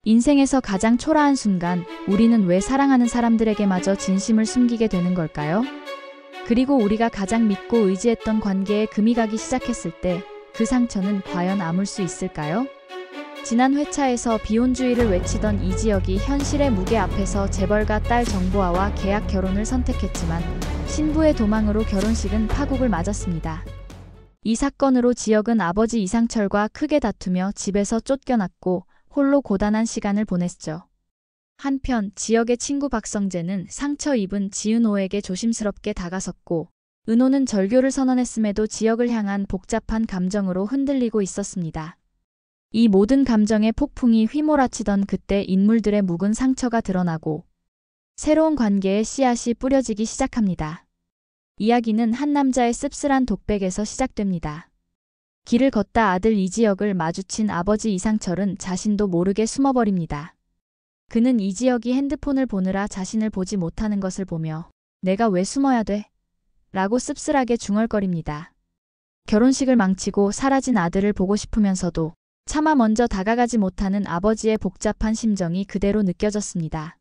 인생에서 가장 초라한 순간, 우리는 왜 사랑하는 사람들에게마저 진심을 숨기게 되는 걸까요? 그리고 우리가 가장 믿고 의지했던 관계에 금이 가기 시작했을 때 그 상처는 과연 아물 수 있을까요? 지난 회차에서 비혼주의를 외치던 이지혁이 현실의 무게 앞에서 재벌가 딸 정보아와 계약 결혼을 선택했지만 신부의 도망으로 결혼식은 파국을 맞았습니다. 이 사건으로 지혁은 아버지 이상철과 크게 다투며 집에서 쫓겨났고 홀로 고단한 시간을 보냈죠. 한편 지혁의 친구 박성재는 상처 입은 지은호에게 조심스럽게 다가섰고 은호는 절교를 선언했음에도 지혁을 향한 복잡한 감정으로 흔들리고 있었습니다. 이 모든 감정의 폭풍이 휘몰아치던 그때 인물들의 묵은 상처가 드러나고 새로운 관계의 씨앗이 뿌려지기 시작합니다. 이야기는 한 남자의 씁쓸한 독백에서 시작됩니다. 길을 걷다 아들 이지혁을 마주친 아버지 이상철은 자신도 모르게 숨어버립니다. 그는 이지혁이 핸드폰을 보느라 자신을 보지 못하는 것을 보며 내가 왜 숨어야 돼? 라고 씁쓸하게 중얼거립니다. 결혼식을 망치고 사라진 아들을 보고 싶으면서도 차마 먼저 다가가지 못하는 아버지의 복잡한 심정이 그대로 느껴졌습니다.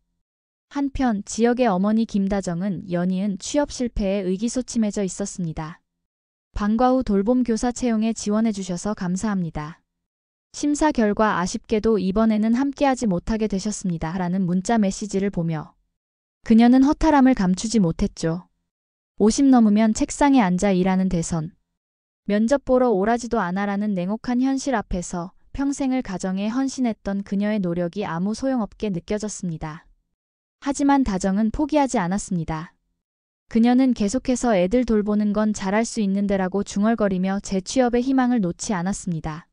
한편 지혁의 어머니 김다정은 연이은 취업 실패에 의기소침해져 있었습니다. 방과 후 돌봄 교사 채용에 지원해 주셔서 감사합니다. 심사 결과 아쉽게도 이번에는 함께하지 못하게 되셨습니다. 라는 문자 메시지를 보며 그녀는 허탈함을 감추지 못했죠. 50 넘으면 책상에 앉아 일하는 대선. 면접 보러 오라지도 않아라는 냉혹한 현실 앞에서 평생을 가정에 헌신했던 그녀의 노력이 아무 소용없게 느껴졌습니다. 하지만 다정은 포기하지 않았습니다. 그녀는 계속해서 애들 돌보는 건 잘할 수 있는데라고 중얼거리며 재취업의 희망을 놓지 않았습니다.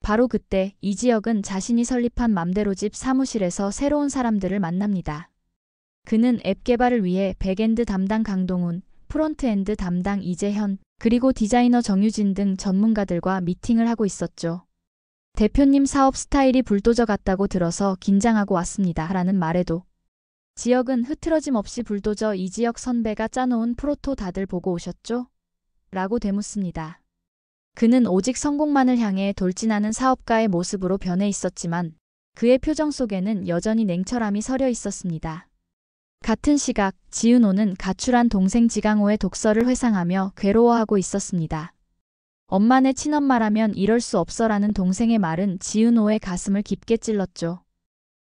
바로 그때 이지혁은 자신이 설립한 맘대로집 사무실에서 새로운 사람들을 만납니다. 그는 앱 개발을 위해 백엔드 담당 강동훈, 프론트엔드 담당 이재현, 그리고 디자이너 정유진 등 전문가들과 미팅을 하고 있었죠. 대표님 사업 스타일이 불도저 같다고 들어서 긴장하고 왔습니다. 라는 말에도 지혁은 흐트러짐 없이 불도저 이지혁 선배가 짜놓은 프로토 다들 보고 오셨죠? 라고 되묻습니다. 그는 오직 성공만을 향해 돌진하는 사업가의 모습으로 변해 있었지만 그의 표정 속에는 여전히 냉철함이 서려 있었습니다. 같은 시각 지은호는 가출한 동생 지강호의 독서를 회상하며 괴로워하고 있었습니다. 엄마네 친엄마라면 이럴 수 없어라는 동생의 말은 지은호의 가슴을 깊게 찔렀죠.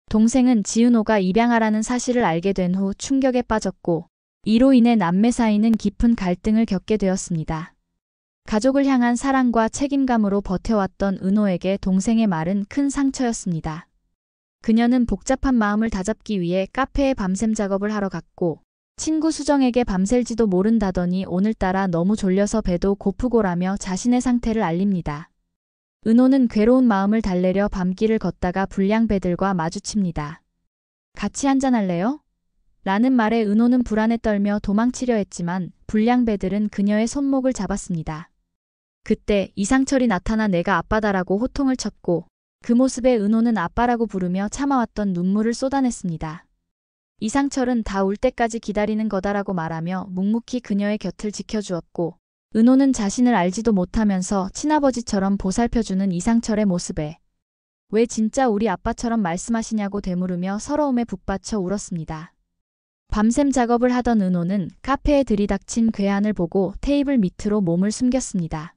동생은 지은호가 입양아라는 사실을 알게 된 후 충격에 빠졌고 이로 인해 남매 사이는 깊은 갈등을 겪게 되었습니다. 가족을 향한 사랑과 책임감으로 버텨왔던 은호에게 동생의 말은 큰 상처였습니다. 그녀는 복잡한 마음을 다잡기 위해 카페에 밤샘 작업을 하러 갔고 친구 수정에게 밤샐지도 모른다더니 오늘따라 너무 졸려서 배도 고프고라며 자신의 상태를 알립니다. 은호는 괴로운 마음을 달래려 밤길을 걷다가 불량배들과 마주칩니다. 같이 한잔할래요? 라는 말에 은호는 불안에 떨며 도망치려 했지만 불량배들은 그녀의 손목을 잡았습니다. 그때 이상철이 나타나 내가 아빠다라고 호통을 쳤고 그 모습에 은호는 아빠라고 부르며 참아왔던 눈물을 쏟아냈습니다. 이상철은 다 울 때까지 기다리는 거다라고 말하며 묵묵히 그녀의 곁을 지켜주었고 은호는 자신을 알지도 못하면서 친아버지처럼 보살펴주는 이상철의 모습에 왜 진짜 우리 아빠처럼 말씀하시냐고 되물으며 서러움에 북받쳐 울었습니다. 밤샘 작업을 하던 은호는 카페에 들이닥친 괴한을 보고 테이블 밑으로 몸을 숨겼습니다.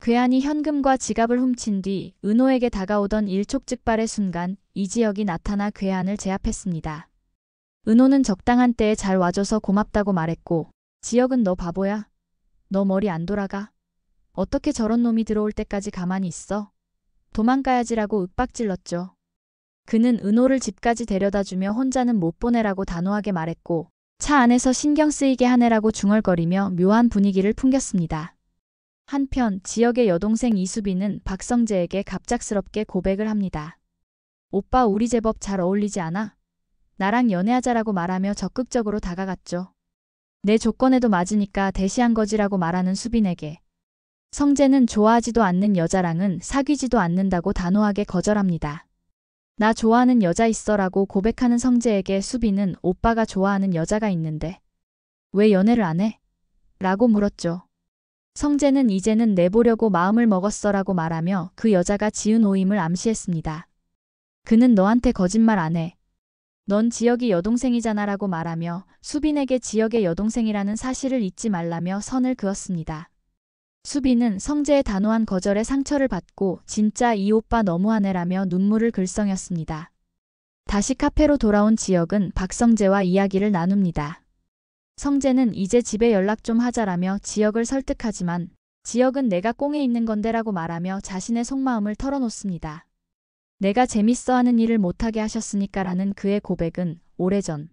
괴한이 현금과 지갑을 훔친 뒤 은호에게 다가오던 일촉즉발의 순간 이지혁이 나타나 괴한을 제압했습니다. 은호는 적당한 때에 잘 와줘서 고맙다고 말했고 지혁은 너 바보야? 너 머리 안 돌아가? 어떻게 저런 놈이 들어올 때까지 가만히 있어? 도망가야지라고 윽박질렀죠. 그는 은호를 집까지 데려다주며 혼자는 못 보내라고 단호하게 말했고 차 안에서 신경 쓰이게 하네라고 중얼거리며 묘한 분위기를 풍겼습니다. 한편 지혁의 여동생 이수빈은 박성재에게 갑작스럽게 고백을 합니다. 오빠 우리 제법 잘 어울리지 않아? 나랑 연애하자라고 말하며 적극적으로 다가갔죠. 내 조건에도 맞으니까 대시한 거지라고 말하는 수빈에게 성재는 좋아하지도 않는 여자랑은 사귀지도 않는다고 단호하게 거절합니다. 나 좋아하는 여자 있어라고 고백하는 성재에게 수빈은 오빠가 좋아하는 여자가 있는데 왜 연애를 안 해? 라고 물었죠. 성재는 이제는 내보려고 마음을 먹었어라고 말하며 그 여자가 지은호임을 암시했습니다. 그는 너한테 거짓말 안 해. 넌 지혁이 여동생이잖아 라고 말하며 수빈에게 지혁의 여동생이라는 사실을 잊지 말라며 선을 그었습니다. 수빈은 성재의 단호한 거절에 상처를 받고 진짜 이 오빠 너무하네라며 눈물을 글썽였습니다. 다시 카페로 돌아온 지혁은 박성재와 이야기를 나눕니다. 성재는 이제 집에 연락 좀 하자라며 지혁을 설득하지만 지혁은 내가 꽁에 있는 건데라고 말하며 자신의 속마음을 털어놓습니다. 내가 재밌어 하는 일을 못하게 하셨으니까라는 그의 고백은 오래전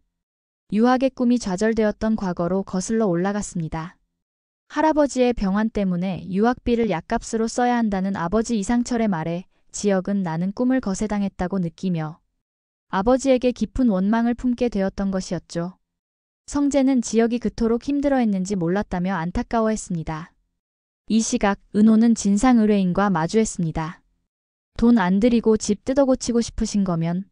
유학의 꿈이 좌절되었던 과거로 거슬러 올라갔습니다. 할아버지의 병환 때문에 유학비를 약값으로 써야 한다는 아버지 이상철의 말에 지혁은 나는 꿈을 거세당했다고 느끼며 아버지에게 깊은 원망을 품게 되었던 것이었죠. 성재는 지혁이 그토록 힘들어했는지 몰랐다며 안타까워했습니다. 이 시각 은호는 진상 의뢰인과 마주했습니다. 돈 안 들이고 집 뜯어고치고 싶으신 거면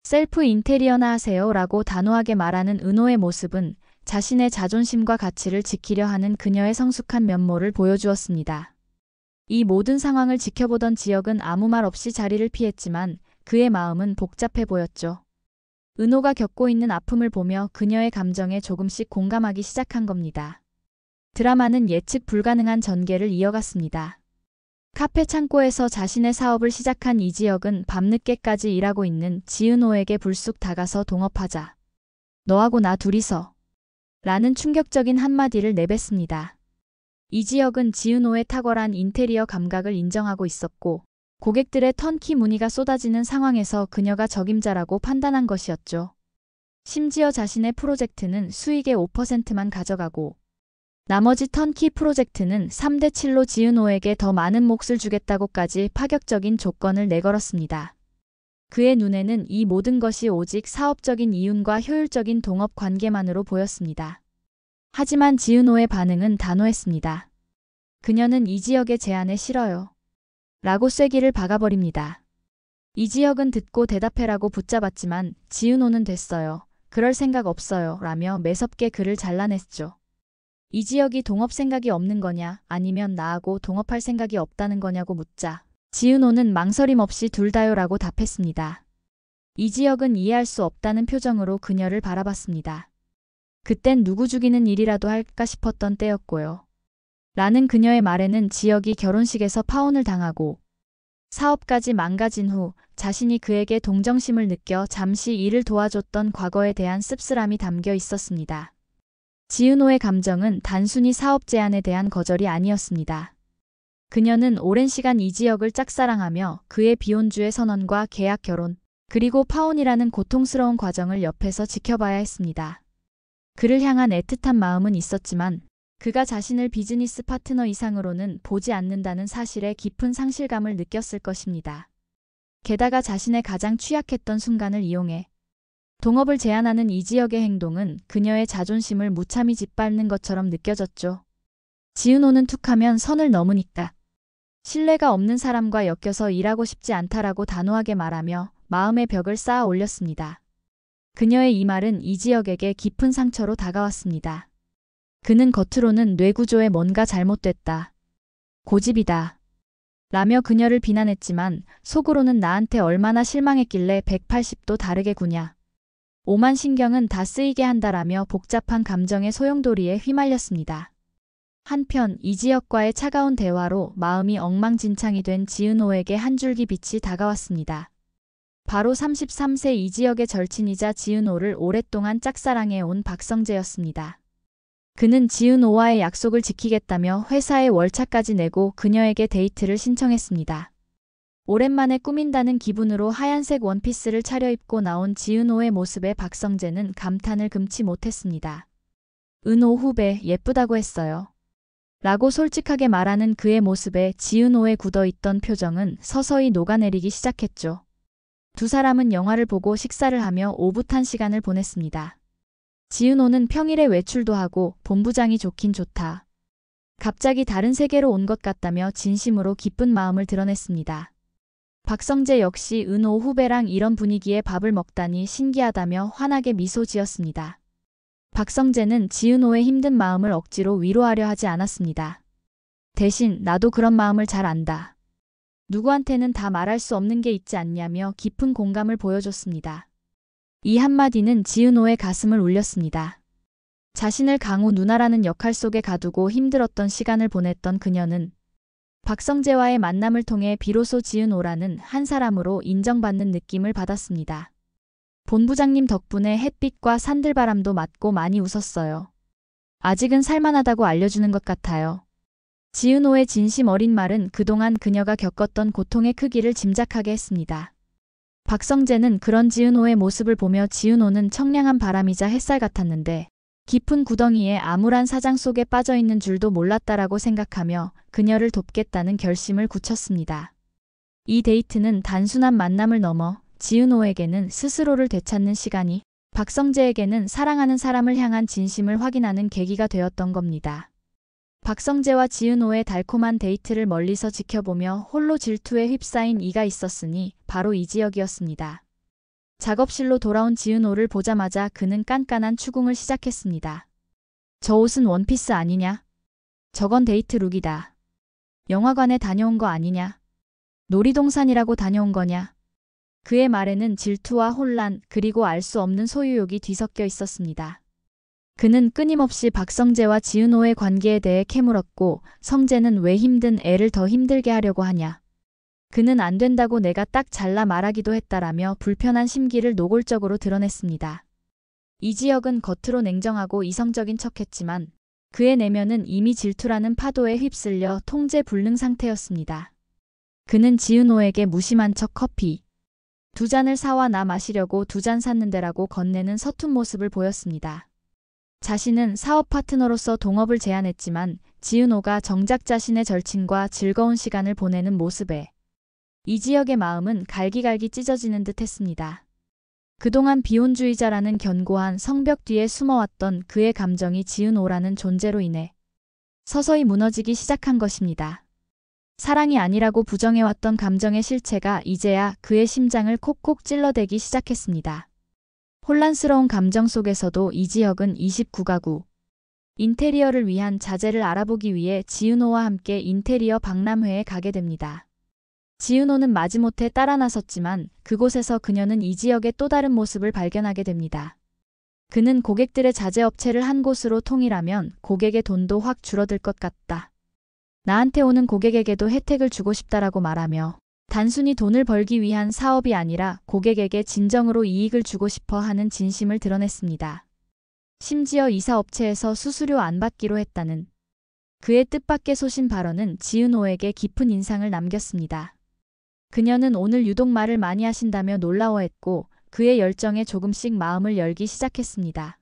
셀프 인테리어나 하세요 라고 단호하게 말하는 은호의 모습은 자신의 자존심과 가치를 지키려 하는 그녀의 성숙한 면모를 보여주었습니다. 이 모든 상황을 지켜보던 지혁은 아무 말 없이 자리를 피했지만 그의 마음은 복잡해 보였죠. 은호가 겪고 있는 아픔을 보며 그녀의 감정에 조금씩 공감하기 시작한 겁니다. 드라마는 예측 불가능한 전개를 이어갔습니다. 카페 창고에서 자신의 사업을 시작한 이지혁은 밤늦게까지 일하고 있는 지은호에게 불쑥 다가서 동업하자. 너하고 나 둘이서. 라는 충격적인 한마디를 내뱉습니다. 이지혁은 지은호의 탁월한 인테리어 감각을 인정하고 있었고 고객들의 턴키 문의가 쏟아지는 상황에서 그녀가 적임자라고 판단한 것이었죠. 심지어 자신의 프로젝트는 수익의 5%만 가져가고 나머지 턴키 프로젝트는 3대7로 지은호에게 더 많은 몫을 주겠다고까지 파격적인 조건을 내걸었습니다. 그의 눈에는 이 모든 것이 오직 사업적인 이윤과 효율적인 동업 관계만으로 보였습니다. 하지만 지은호의 반응은 단호했습니다. 그녀는 이지혁의 제안에 싫어요. 라고 쐐기를 박아버립니다. 이지혁은 듣고 대답해라고 붙잡았지만 지은호는 됐어요. 그럴 생각 없어요. 라며 매섭게 그를 잘라냈죠. 이지혁이 동업 생각이 없는 거냐 아니면 나하고 동업할 생각이 없다는 거냐고 묻자 지은호는 망설임 없이 둘 다요 라고 답했습니다. 이지혁은 이해할 수 없다는 표정으로 그녀를 바라봤습니다. 그땐 누구 죽이는 일이라도 할까 싶었던 때였고요. 라는 그녀의 말에는 지혁이 결혼식에서 파혼을 당하고 사업까지 망가진 후 자신이 그에게 동정심을 느껴 잠시 일을 도와줬던 과거에 대한 씁쓸함이 담겨 있었습니다. 지은호의 감정은 단순히 사업 제안에 대한 거절이 아니었습니다. 그녀는 오랜 시간 이지혁을 짝사랑하며 그의 비혼주의 선언과 계약 결혼, 그리고 파혼이라는 고통스러운 과정을 옆에서 지켜봐야 했습니다. 그를 향한 애틋한 마음은 있었지만 그가 자신을 비즈니스 파트너 이상으로는 보지 않는다는 사실에 깊은 상실감을 느꼈을 것입니다. 게다가 자신의 가장 취약했던 순간을 이용해 동업을 제안하는 이지혁의 행동은 그녀의 자존심을 무참히 짓밟는 것처럼 느껴졌죠. 지은호는 툭하면 선을 넘으니까 신뢰가 없는 사람과 엮여서 일하고 싶지 않다라고 단호하게 말하며 마음의 벽을 쌓아 올렸습니다. 그녀의 이 말은 이지혁에게 깊은 상처로 다가왔습니다. 그는 겉으로는 뇌구조에 뭔가 잘못됐다. 고집이다. 라며 그녀를 비난했지만 속으로는 나한테 얼마나 실망했길래 180도 다르게 구냐. 오만 신경은 다 쓰이게 한다라며 복잡한 감정의 소용돌이에 휘말렸습니다. 한편 이지혁과의 차가운 대화로 마음이 엉망진창이 된 지은호에게 한 줄기 빛이 다가왔습니다. 바로 33세 이지혁의 절친이자 지은호를 오랫동안 짝사랑해온 박성재였습니다. 그는 지은호와의 약속을 지키겠다며 회사에 월차까지 내고 그녀에게 데이트를 신청했습니다. 오랜만에 꾸민다는 기분으로 하얀색 원피스를 차려입고 나온 지은호의 모습에 박성재는 감탄을 금치 못했습니다. 은호 후배 예쁘다고 했어요. 라고 솔직하게 말하는 그의 모습에 지은호의 굳어있던 표정은 서서히 녹아내리기 시작했죠. 두 사람은 영화를 보고 식사를 하며 오붓한 시간을 보냈습니다. 지은호는 평일에 외출도 하고 본부장이 좋긴 좋다. 갑자기 다른 세계로 온 것 같다며 진심으로 기쁜 마음을 드러냈습니다. 박성재 역시 은호 후배랑 이런 분위기에 밥을 먹다니 신기하다며 환하게 미소 지었습니다. 박성재는 지은호의 힘든 마음을 억지로 위로하려 하지 않았습니다. 대신 나도 그런 마음을 잘 안다. 누구한테는 다 말할 수 없는 게 있지 않냐며 깊은 공감을 보여줬습니다. 이 한마디는 지은호의 가슴을 울렸습니다. 자신을 강우 누나라는 역할 속에 가두고 힘들었던 시간을 보냈던 그녀는 박성재와의 만남을 통해 비로소 지은호라는 한 사람으로 인정받는 느낌을 받았습니다. 본부장님 덕분에 햇빛과 산들바람도 맞고 많이 웃었어요. 아직은 살만하다고 알려주는 것 같아요. 지은호의 진심 어린 말은 그동안 그녀가 겪었던 고통의 크기를 짐작하게 했습니다. 박성재는 그런 지은호의 모습을 보며 지은호는 청량한 바람이자 햇살 같았는데 깊은 구덩이에 암울한 사장 속에 빠져있는 줄도 몰랐다라고 생각하며 그녀를 돕겠다는 결심을 굳혔습니다. 이 데이트는 단순한 만남을 넘어 지은호에게는 스스로를 되찾는 시간이, 박성재에게는 사랑하는 사람을 향한 진심을 확인하는 계기가 되었던 겁니다. 박성재와 지은호의 달콤한 데이트를 멀리서 지켜보며 홀로 질투에 휩싸인 이가 있었으니 바로 이지혁이었습니다. 작업실로 돌아온 지은호를 보자마자 그는 깐깐한 추궁을 시작했습니다. 저 옷은 원피스 아니냐? 저건 데이트 룩이다. 영화관에 다녀온 거 아니냐? 놀이동산이라고 다녀온 거냐? 그의 말에는 질투와 혼란 그리고 알 수 없는 소유욕이 뒤섞여 있었습니다. 그는 끊임없이 박성재와 지은호의 관계에 대해 캐물었고 성재는 왜 힘든 애를 더 힘들게 하려고 하냐? 그는 안 된다고 내가 딱 잘라 말하기도 했다라며 불편한 심기를 노골적으로 드러냈습니다. 이지혁은 겉으로 냉정하고 이성적인 척했지만 그의 내면은 이미 질투라는 파도에 휩쓸려 통제 불능 상태였습니다. 그는 지은호에게 무심한 척 커피 2잔을 사와 나 마시려고 2잔 샀는데라고 건네는 서툰 모습을 보였습니다. 자신은 사업 파트너로서 동업을 제안했지만 지은호가 정작 자신의 절친과 즐거운 시간을 보내는 모습에 이지혁의 마음은 갈기갈기 찢어지는 듯 했습니다. 그동안 비혼주의자라는 견고한 성벽 뒤에 숨어왔던 그의 감정이 지은호라는 존재로 인해 서서히 무너지기 시작한 것입니다. 사랑이 아니라고 부정해왔던 감정의 실체가 이제야 그의 심장을 콕콕 찔러대기 시작했습니다. 혼란스러운 감정 속에서도 이지혁은 29가구 인테리어를 위한 자재를 알아보기 위해 지은호와 함께 인테리어 박람회에 가게 됩니다. 지은호는 마지못해 따라 나섰지만 그곳에서 그녀는 이지혁의 또 다른 모습을 발견하게 됩니다. 그는 고객들의 자재업체를 한 곳으로 통일하면 고객의 돈도 확 줄어들 것 같다. 나한테 오는 고객에게도 혜택을 주고 싶다라고 말하며 단순히 돈을 벌기 위한 사업이 아니라 고객에게 진정으로 이익을 주고 싶어 하는 진심을 드러냈습니다. 심지어 이사업체에서 수수료 안 받기로 했다는 그의 뜻밖의 소신 발언은 지은호에게 깊은 인상을 남겼습니다. 그녀는 오늘 유독 말을 많이 하신다며 놀라워했고 그의 열정에 조금씩 마음을 열기 시작했습니다.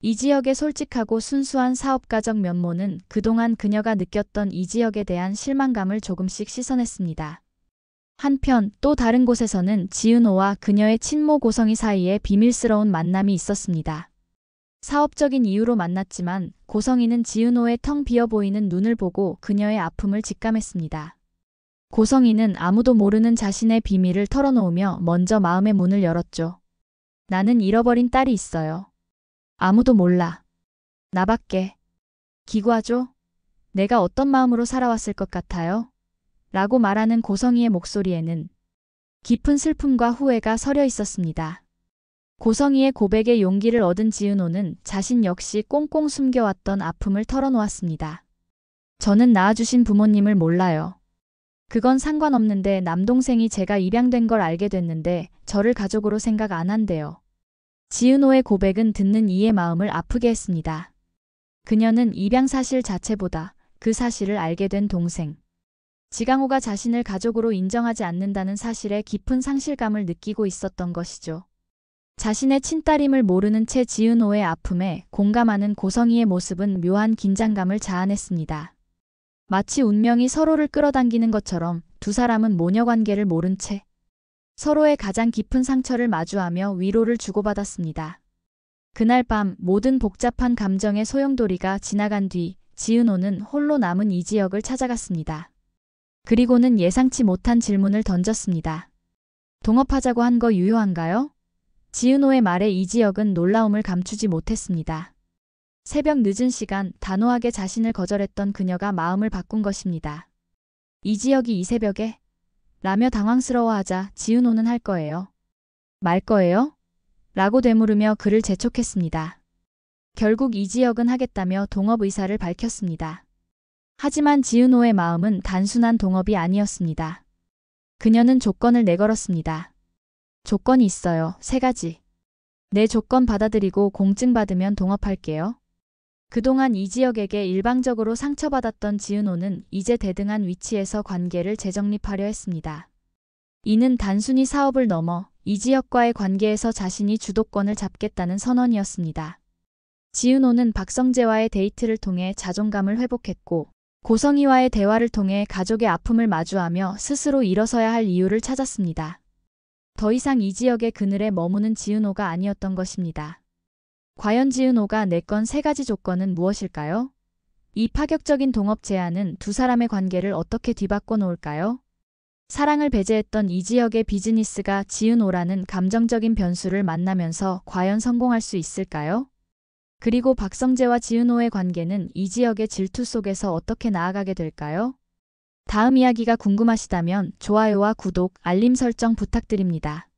이지혁의 솔직하고 순수한 사업가적 면모는 그동안 그녀가 느꼈던 이지혁에 대한 실망감을 조금씩 씻어냈습니다. 한편 또 다른 곳에서는 지은호와 그녀의 친모 고성희 사이에 비밀스러운 만남이 있었습니다. 사업적인 이유로 만났지만 고성희는 지은호의 텅 비어 보이는 눈을 보고 그녀의 아픔을 직감했습니다. 고성희는 아무도 모르는 자신의 비밀을 털어놓으며 먼저 마음의 문을 열었죠. 나는 잃어버린 딸이 있어요. 아무도 몰라. 나밖에. 기구하죠? 내가 어떤 마음으로 살아왔을 것 같아요? 라고 말하는 고성희의 목소리에는 깊은 슬픔과 후회가 서려 있었습니다. 고성희의 고백에 용기를 얻은 지은호는 자신 역시 꽁꽁 숨겨왔던 아픔을 털어놓았습니다. 저는 낳아주신 부모님을 몰라요. 그건 상관없는데 남동생이 제가 입양된 걸 알게 됐는데 저를 가족으로 생각 안 한대요. 지은호의 고백은 듣는 이의 마음을 아프게 했습니다. 그녀는 입양 사실 자체보다 그 사실을 알게 된 동생 지강호가 자신을 가족으로 인정하지 않는다는 사실에 깊은 상실감을 느끼고 있었던 것이죠. 자신의 친딸임을 모르는 채 지은호의 아픔에 공감하는 고성희의 모습은 묘한 긴장감을 자아냈습니다. 마치 운명이 서로를 끌어당기는 것처럼 두 사람은 모녀관계를 모른 채 서로의 가장 깊은 상처를 마주하며 위로를 주고받았습니다. 그날 밤 모든 복잡한 감정의 소용돌이가 지나간 뒤 지은호는 홀로 남은 이지혁을 찾아갔습니다. 그리고는 예상치 못한 질문을 던졌습니다. 동업하자고 한 거 유효한가요? 지은호의 말에 이지혁은 놀라움을 감추지 못했습니다. 새벽 늦은 시간 단호하게 자신을 거절했던 그녀가 마음을 바꾼 것입니다. 이지혁이 이 새벽에 라며 당황스러워하자 지은호는 할 거예요? 말 거예요? 라고 되물으며 그를 재촉했습니다. 결국 이지혁은 하겠다며 동업 의사를 밝혔습니다. 하지만 지은호의 마음은 단순한 동업이 아니었습니다. 그녀는 조건을 내걸었습니다. 조건이 있어요. 3가지. 내 조건 받아들이고 공증 받으면 동업할게요. 그동안 이지혁에게 일방적으로 상처받았던 지은호는 이제 대등한 위치에서 관계를 재정립하려 했습니다. 이는 단순히 사업을 넘어 이지혁과의 관계에서 자신이 주도권을 잡겠다는 선언이었습니다. 지은호는 박성재와의 데이트를 통해 자존감을 회복했고 고성희와의 대화를 통해 가족의 아픔을 마주하며 스스로 일어서야 할 이유를 찾았습니다. 더 이상 이지혁의 그늘에 머무는 지은호가 아니었던 것입니다. 과연 지은호가 내건 3가지 조건은 무엇일까요? 이 파격적인 동업 제안은 두 사람의 관계를 어떻게 뒤바꿔 놓을까요? 사랑을 배제했던 이지혁의 비즈니스가 지은호라는 감정적인 변수를 만나면서 과연 성공할 수 있을까요? 그리고 박성재와 지은호의 관계는 이지혁의 질투 속에서 어떻게 나아가게 될까요? 다음 이야기가 궁금하시다면 좋아요와 구독, 알림 설정 부탁드립니다.